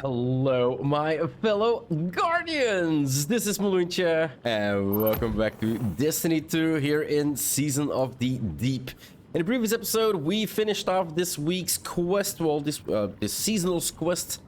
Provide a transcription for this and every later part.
Hello, my fellow Guardians! This is Mloentje, and welcome back to Destiny 2 here in Season of the Deep. In the previous episode, we finished off this week's quest, well, this seasonal quest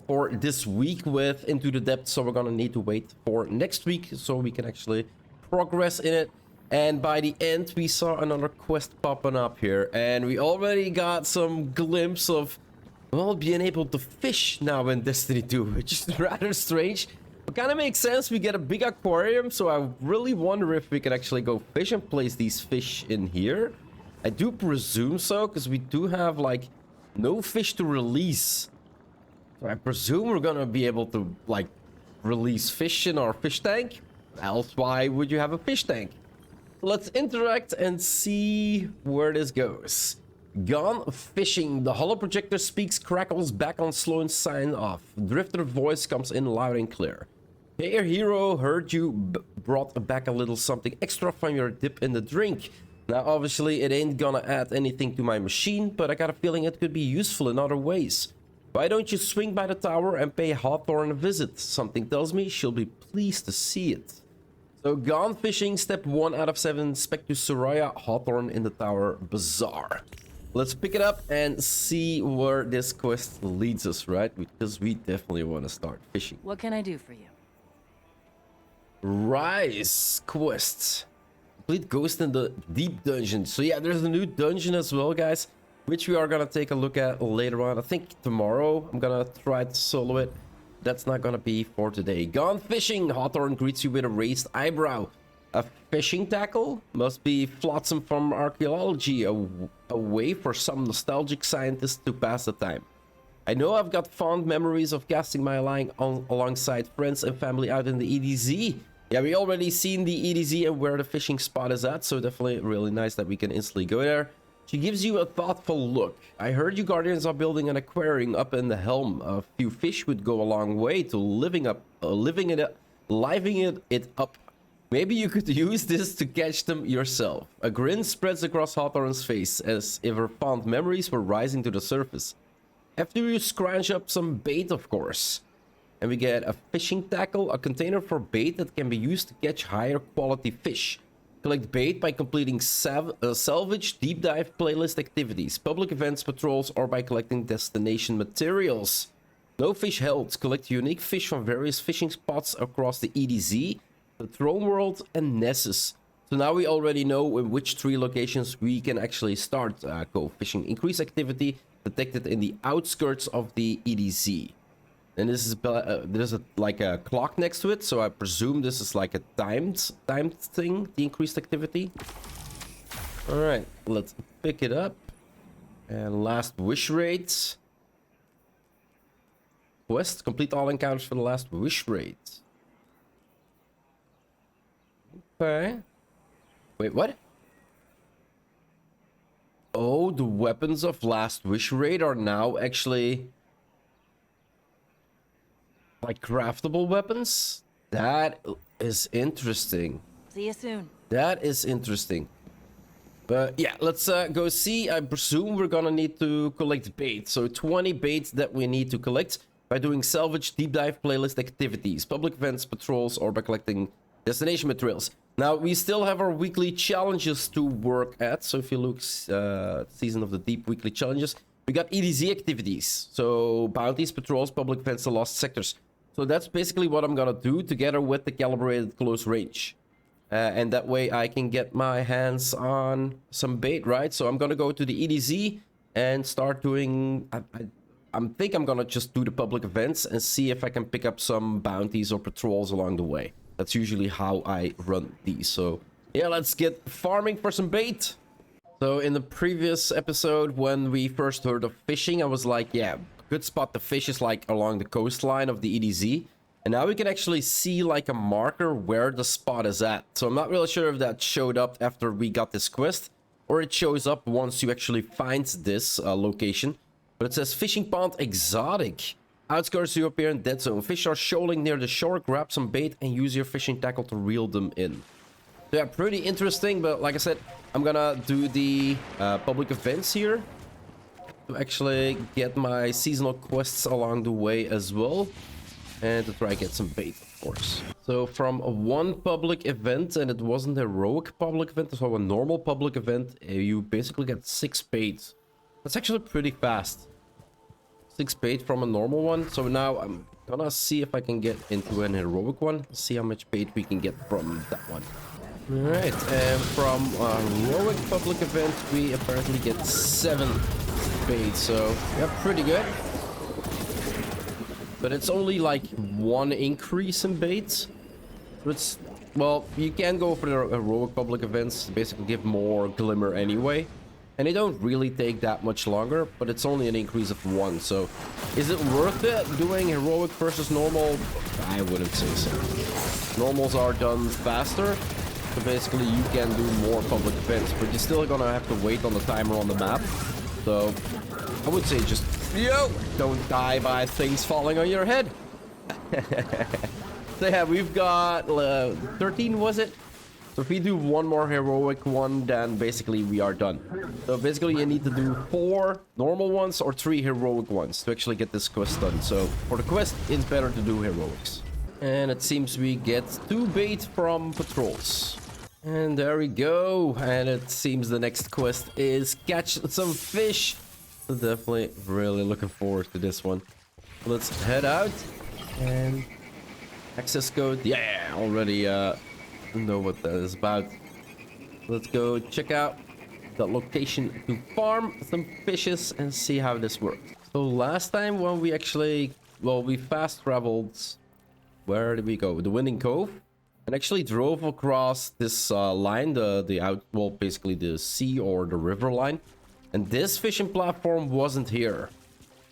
for this week with Into the Depths, so we're gonna need to wait for next week so we can actually progress in it. And by the end, we saw another quest popping up here, and we already got some glimpse of, well, being able to fish now in Destiny 2, which is rather strange. But kind of makes sense. We get a big aquarium, so I really wonder if we can actually go fish and place these fish in here. I do presume so, because we do have, like, no fish to release. So I presume we're gonna be able to, like, release fish in our fish tank. Else, why would you have a fish tank? Let's interact and see where this goes. Gone Fishing. The holo projector speaks, crackles back on slow and sign off. Drifter voice comes in loud and clear. Hey, your hero heard you brought back a little something extra from your dip in the drink. Now, obviously, it ain't gonna add anything to my machine, but I got a feeling it could be useful in other ways. Why don't you swing by the tower and pay Hawthorne a visit? Something tells me she'll be pleased to see it. So, Gone Fishing, step 1 out of 7. Spec to Soraya Hawthorne in the Tower Bazaar. Let's pick it up and see where this quest leads us, right? Because we definitely want to start fishing. What can I do for you? Rise quest. Complete Ghost in the Deep Dungeon. So yeah, there's a new dungeon as well, guys, which we are going to take a look at later on. I think tomorrow I'm going to try to solo it. That's not going to be for today. Gone Fishing. Hawthorne greets you with a raised eyebrow. A fishing tackle? Must be flotsam from archaeology, a way for some nostalgic scientists to pass the time. I know I've got fond memories of casting my line alongside friends and family out in the EDZ. Yeah, we already seen the EDZ and where the fishing spot is at, so definitely really nice that we can instantly go there. She gives you a thoughtful look. I heard you Guardians are building an aquarium up in the helm. A few fish would go a long way to livening it up. Maybe you could use this to catch them yourself. A grin spreads across Hawthorne's face, as if her fond memories were rising to the surface. After you scrounge up some bait, of course. And we get a fishing tackle, a container for bait that can be used to catch higher quality fish. Collect bait by completing salvage, deep dive playlist activities, public events, patrols, or by collecting destination materials. No fish held. Collect unique fish from various fishing spots across the EDZ, the Throne World, and Nessus. So now we already know in which 3 locations we can actually start go fishing. Increase activity detected in the outskirts of the EDZ. And this is there's like a clock next to it, so I presume this is like a timed thing, the increased activity. All right, let's pick it up. And last wish rates. Quest, complete all encounters for the last wish rate. Okay. Wait, what? Oh, the weapons of last wish raid are now actually like craftable weapons? That is interesting. See you soon. That is interesting. But yeah, let's go see. I presume we're gonna need to collect bait. So 20 baits that we need to collect by doing salvage, deep dive playlist activities, public events, patrols, or by collecting destination materials. Now, we still have our weekly challenges to work at. So if you look, Season of the Deep weekly challenges, we got EDZ activities. So bounties, patrols, public events, and lost sectors. So that's basically what I'm gonna do together with the calibrated close range. And that way I can get my hands on some bait, right? So I'm gonna go to the EDZ and start doing... I think I'm gonna just do the public events and see if I can pick up some bounties or patrols along the way. That's usually how I run these. So yeah, let's get farming for some bait. So in the previous episode, when we first heard of fishing, I was like, yeah, good spot to fish is like along the coastline of the EDZ. And now we can actually see like a marker where the spot is at. So I'm not really sure if that showed up after we got this quest, or it shows up once you actually find this location. But it says Fishing Pond Exotic. Outskirts you appear in dead zone. Fish are shoaling near the shore. Grab some bait and use your fishing tackle to reel them in. Yeah, pretty interesting, but like I said, I'm gonna do the public events here. to actually get my seasonal quests along the way as well. And to try and get some bait, of course. So from one public event, and it wasn't a heroic public event, so a normal public event, you basically get 6 bait. That's actually pretty fast. 6 bait from a normal one. So now I'm gonna see if I can get into an heroic one. See how much bait we can get from that one. Alright, and from a heroic public event, we apparently get 7 bait. So, yeah, pretty good. But it's only like 1 increase in bait. So it's, well, you can go for the heroic public events to basically give more glimmer anyway. And they don't really take that much longer, but it's only an increase of 1. So is it worth it doing heroic versus normal? I wouldn't say so. Normals are done faster. So basically you can do more public events, but you're still gonna have to wait on the timer on the map. So I would say just, don't die by things falling on your head. So yeah, we've got 13, was it? So if we do 1 more heroic one, then basically we are done. So basically you need to do 4 normal ones or 3 heroic ones to actually get this quest done. So for the quest, it's better to do heroics. And it seems we get 2 bait from patrols. And there we go. And it seems the next quest is catch some fish. So definitely really looking forward to this one. Let's head out. And access code. Yeah, already know what that is about. Let's go check out the location to farm some fishes and see how this works. So last time when we actually, well, we fast traveled, where did we go? The Winding Cove, and actually drove across this line, well, basically the sea or the river line. And this fishing platform wasn't here.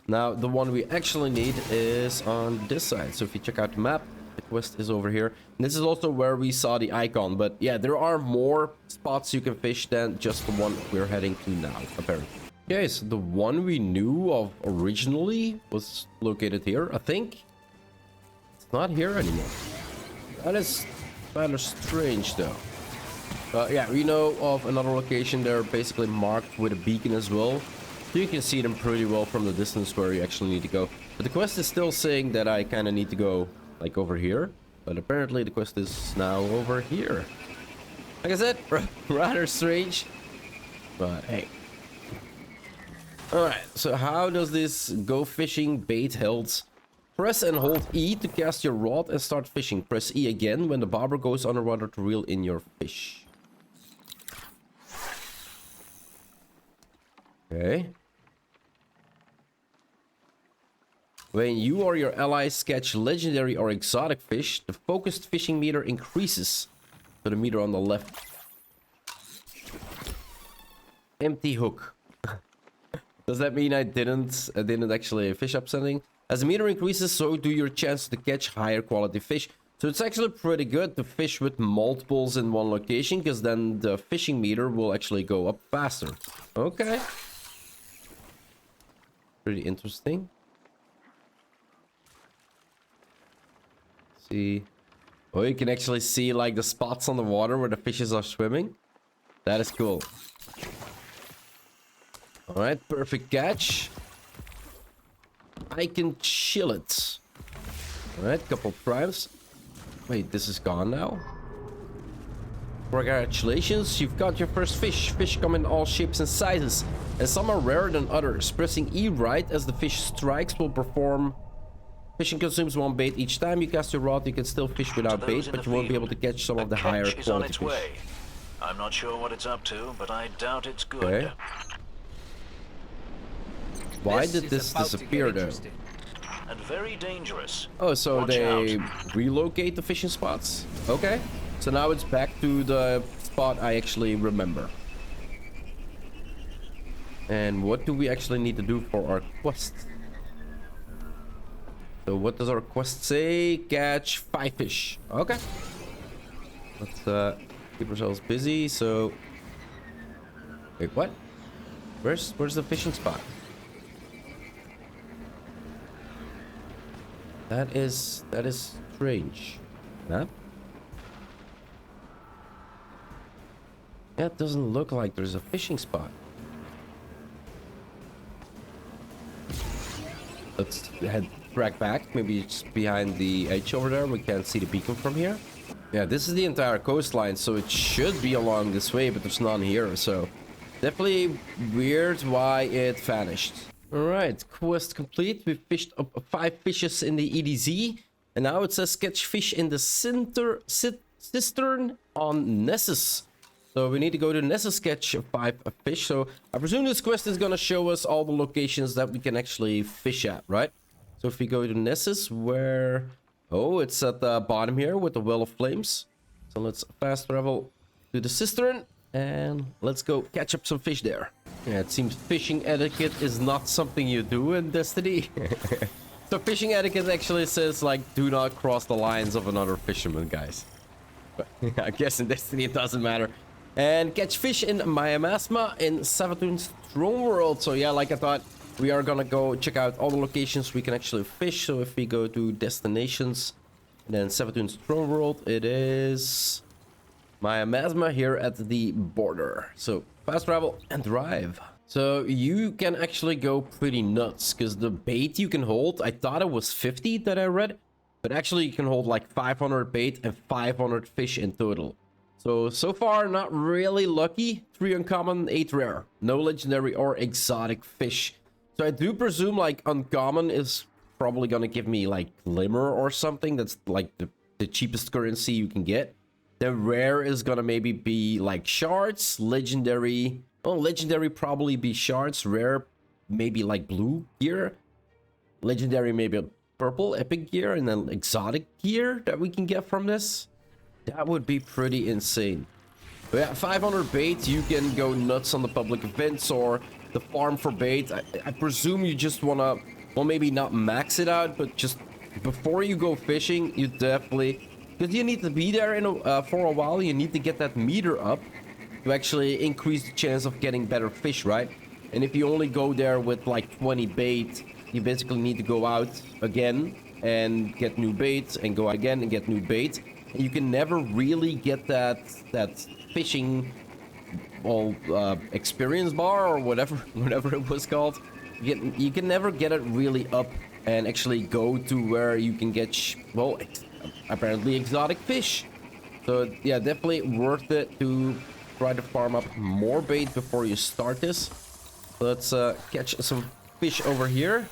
Now the one we actually need is on this side. So if you check out the map, the quest is over here. And this is also where we saw the icon. But yeah, there are more spots you can fish than just the one we're heading to now, apparently. Okay, so the one we knew of originally was located here, I think. It's not here anymore. That is rather strange, though. Yeah, we know of another location. They're basically marked with a beacon as well. So you can see them pretty well from the distance where you actually need to go. But the quest is still saying that I kind of need to go like over here, but apparently the quest is now over here. Like I said, rather strange, but hey. Alright, so how does this go fishing bait held? Press and hold E to cast your rod and start fishing. Press E again when the bobber goes underwater to reel in your fish. Okay. When you or your allies catch legendary or exotic fish, the focused fishing meter increases to the meter on the left. Empty hook. Does that mean I didn't actually fish up something? As the meter increases, so do your chances to catch higher quality fish. So it's actually pretty good to fish with multiples in one location, because then the fishing meter will actually go up faster. Okay. Pretty interesting. See. Oh, you can actually see like the spots on the water where the fishes are swimming. That is cool. All right, perfect catch. I can chill it. All right, couple primes. Wait, this is gone now. Congratulations, you've got your first fish. Fish come in all shapes and sizes, and some are rarer than others. Pressing E right as the fish strikes will perform. Fishing consumes 1 bait each time you cast your rod. You can still fish without bait, but you won't be able to catch some of the higher quality fish. Way. I'm not sure what it's up to, but I doubt it's good. Okay. Why did this disappear though? And very dangerous. Oh, so Watch they out. relocate the fishing spots? Okay. So now it's back to the spot I actually remember. And what do we actually need to do for our quest? So what does our quest say? Catch 5 fish. Okay. Let's keep ourselves busy. So wait, what? Where's the fishing spot? That is strange. Huh? Yeah, it doesn't look like there's a fishing spot. let's head track back. Maybe it's behind the edge over there. We can't see the beacon from here. Yeah, this is the entire coastline, so it should be along this way, but there's none here, so definitely weird why it vanished. All right, quest complete. We fished up 5 fishes in the EDZ, and now it says catch fish in the cistern on Nessus. So we need to go to Nessus, catch 5 fish. So I presume this quest is gonna show us all the locations that we can actually fish at, right? So if we go to Nessus, where... Oh, it's at the bottom here with the Well of Flames. So let's fast travel to the cistern and let's go catch up some fish there. Yeah, it seems fishing etiquette is not something you do in Destiny. So fishing etiquette actually says, like, do not cross the lines of another fisherman, guys. But I guess in Destiny it doesn't matter. And catch fish in Myamasma in Savatoon's Throne World. So yeah, like I thought, we are gonna go check out all the locations we can actually fish. So if we go to destinations, and then Savatoon's Throne World, it is Myamasma here at the border. So fast travel and drive. So you can actually go pretty nuts, because the bait you can hold, I thought it was 50 that I read, but actually you can hold like 500 bait and 500 fish in total. So far, not really lucky. 3 uncommon, 8 rare. No legendary or exotic fish. So I do presume like uncommon is probably gonna give me like glimmer or something. That's like the cheapest currency you can get. The rare is gonna maybe be like shards. Legendary, well, legendary probably be shards. Rare maybe like blue gear. Legendary maybe a purple epic gear, and then exotic gear that we can get from this. That would be pretty insane. But yeah, 500 bait, you can go nuts on the public events or the farm for bait. I presume you just wanna, well, maybe not max it out, but just before you go fishing, you definitely, because you need to be there for a while, you need to get that meter up to actually increase the chance of getting better fish, right? And if you only go there with like 20 bait, you basically need to go out again and get new bait and go again and get new bait. And you can never really get that fishing, well, experience bar or whatever it was called. You can never get it really up and actually go to where you can get, well, apparently exotic fish. So yeah, definitely worth it to try to farm up more bait before you start this. Let's catch some fish over here.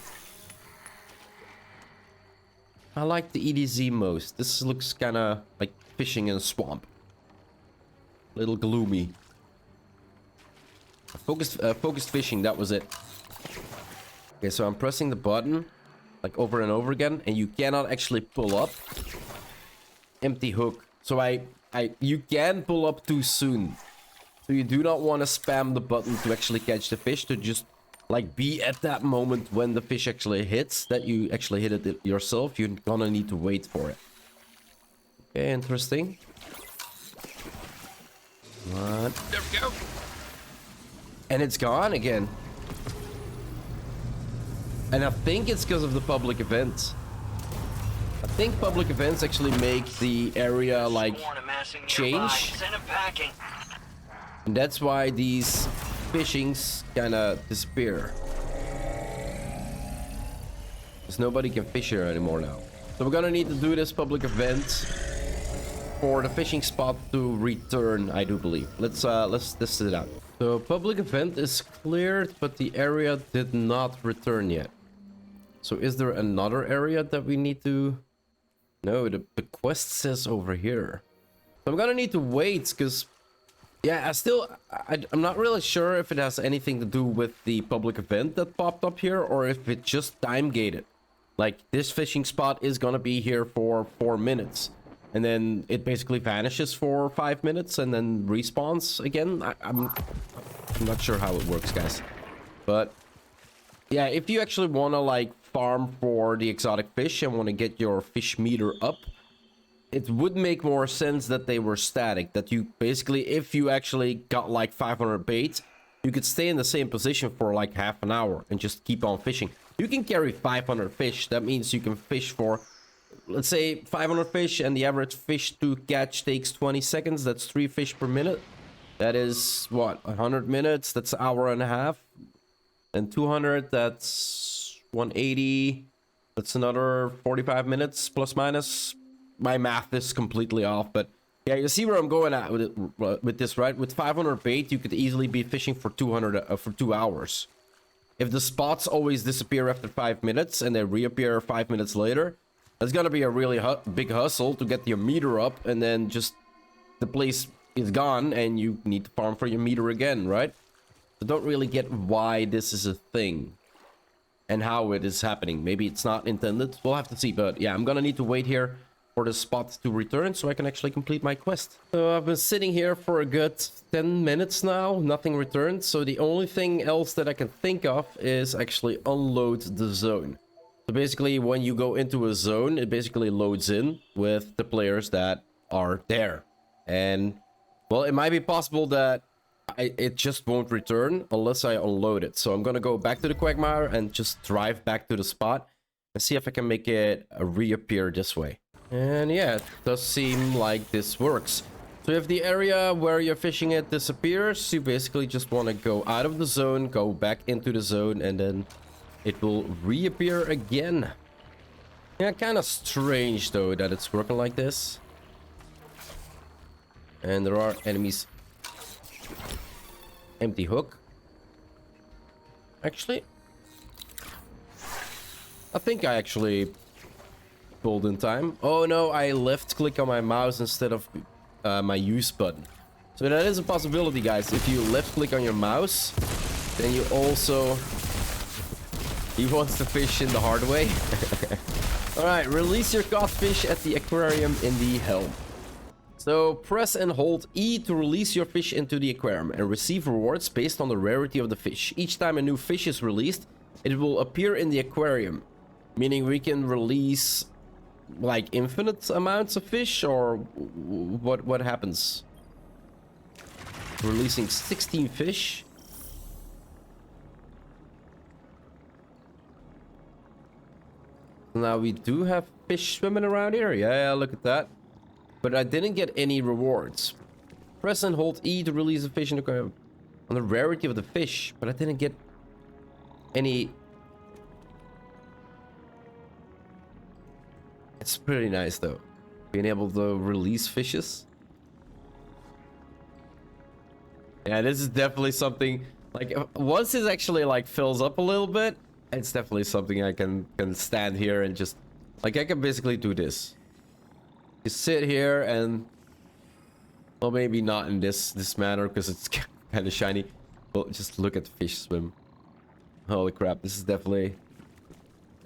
I like the EDZ most. This looks kind of like fishing in a swamp. A little gloomy. Focused fishing, that was it. Okay, so I'm pressing the button like over and over again, and you cannot actually pull up. Empty hook. So you can pull up too soon. So you do not want to spam the button to actually catch the fish, to just like be at that moment when the fish actually hits, that you actually hit it yourself. You're gonna need to wait for it. Okay, interesting. What? There we go. And it's gone again. And I think it's because of the public events. I think public events actually make the area like change. And that's why these fishings kind of disappear. Because nobody can fish here anymore now. So we're gonna need to do this public event for the fishing spot to return, I do believe. Let's test it out. So public event is cleared, but the area did not return yet. So is there another area that we need to... No, the quest says over here. So I'm gonna need to wait, because... Yeah, I'm not really sure if it has anything to do with the public event that popped up here, or if it just time gated. Like, this fishing spot is gonna be here for 4 minutes. And then it basically vanishes for 5 minutes and then respawns again. I'm not sure how it works, guys. But yeah, if you actually want to like farm for the exotic fish and want to get your fish meter up, it would make more sense that they were static. That you basically, if you actually got like 500 bait, you could stay in the same position for like half an hour and just keep on fishing. You can carry 500 fish. That means you can fish for, let's say, 500 fish, and the average fish to catch takes 20 seconds. That's 3 fish per minute. That is, what, 100 minutes? That's an hour and a half. And 200, that's 180. That's another 45 minutes plus minus. My math is completely off, but yeah, you see where I'm going at with this, right? With 500 bait, you could easily be fishing for 2 hours. If the spots always disappear after 5 minutes and they reappear 5 minutes later, that's gonna be a really big hustle to get your meter up, and then just the place is gone and you need to farm for your meter again, right? I don't really get why this is a thing and how it is happening. Maybe it's not intended. We'll have to see, but yeah, I'm gonna need to wait here for the spot to return so I can actually complete my quest. So I've been sitting here for a good 10 minutes now, nothing returned. So the only thing else that I can think of is actually unload the zone. So basically when you go into a zone, it basically loads in with the players that are there. And well, it might be possible that it just won't return unless I unload it. So I'm gonna go back to the Quagmire and just drive back to the spot and see if I can make it reappear this way. And yeah, it does seem like this works. So if the area where you're fishing it disappears, you basically just want to go out of the zone, go back into the zone, and then it will reappear again. Yeah, kind of strange though that it's working like this. And there are enemies. Empty hook. Actually, I think I actually pulled in time. Oh no, I left click on my mouse instead of my use button. So that is a possibility, guys. If you left click on your mouse, then you also... He wants to fish in the hard way. Alright, release your caught fish at the aquarium in the helm. So press and hold E to release your fish into the aquarium and receive rewards based on the rarity of the fish. Each time a new fish is released, it will appear in the aquarium. Meaning we can release like infinite amounts of fish, or what happens? Releasing 16 fish. Now we do have fish swimming around here. Yeah, look at that. But I didn't get any rewards. Press and hold E to release a fish in the aquarium on the rarity of the fish, but I didn't get any. It's pretty nice though, being able to release fishes. Yeah, this is definitely something, like, once it actually like fills up a little bit, it's definitely something I can stand here and just, like, I can basically do this. You sit here and, well, maybe not in this manner because it's kind of shiny, but just look at the fish swim. Holy crap, this is definitely,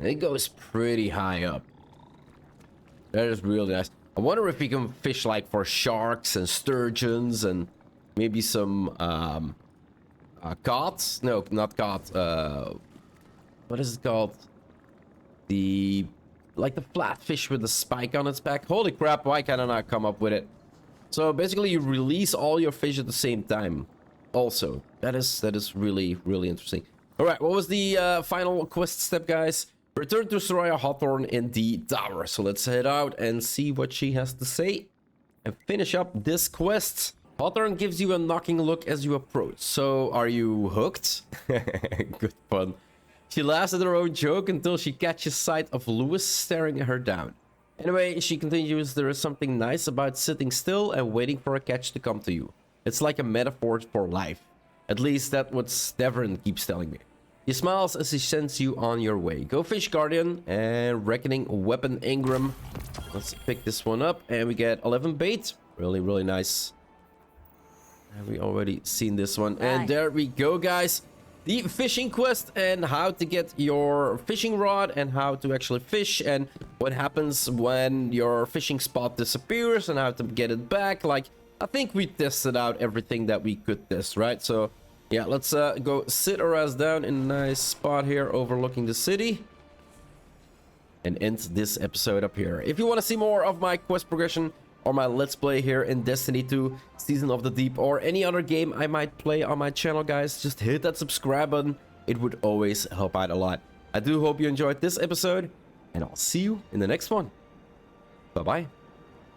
it goes pretty high up. That is really nice. I wonder if we can fish like for sharks and sturgeons and maybe some cod. No, not cod. What is it called? The, like the flatfish with the spike on its back. Holy crap, why can I not come up with it? So basically you release all your fish at the same time. Also, that is really, really interesting. All right, what was the final quest step, guys? Return to Soraya Hawthorne in the tower. So let's head out and see what she has to say and finish up this quest. Hawthorne gives you a knocking look as you approach. So are you hooked? Good fun. She laughs at her own joke until she catches sight of Lewis staring at her down. Anyway, she continues, there is something nice about sitting still and waiting for a catch to come to you. It's like a metaphor for life. At least that's what Devon keeps telling me. He smiles as he sends you on your way. Go fish, Guardian. And Reckoning Weapon Ingram. Let's pick this one up. And we get 11 bait. Really, really nice. Have we already seen this one? Right. And there we go, guys. The fishing quest and how to get your fishing rod and how to actually fish and what happens when your fishing spot disappears and how to get it back. Like, I think we tested out everything that we could test, right? So yeah, let's go sit our ass down in a nice spot here overlooking the city and end this episode up here. If you want to see more of my quest progression or my let's play here in Destiny 2 Season of the Deep or any other game I might play on my channel, guys, just hit that subscribe button. It would always help out a lot. I do hope you enjoyed this episode and I'll see you in the next one. Bye bye.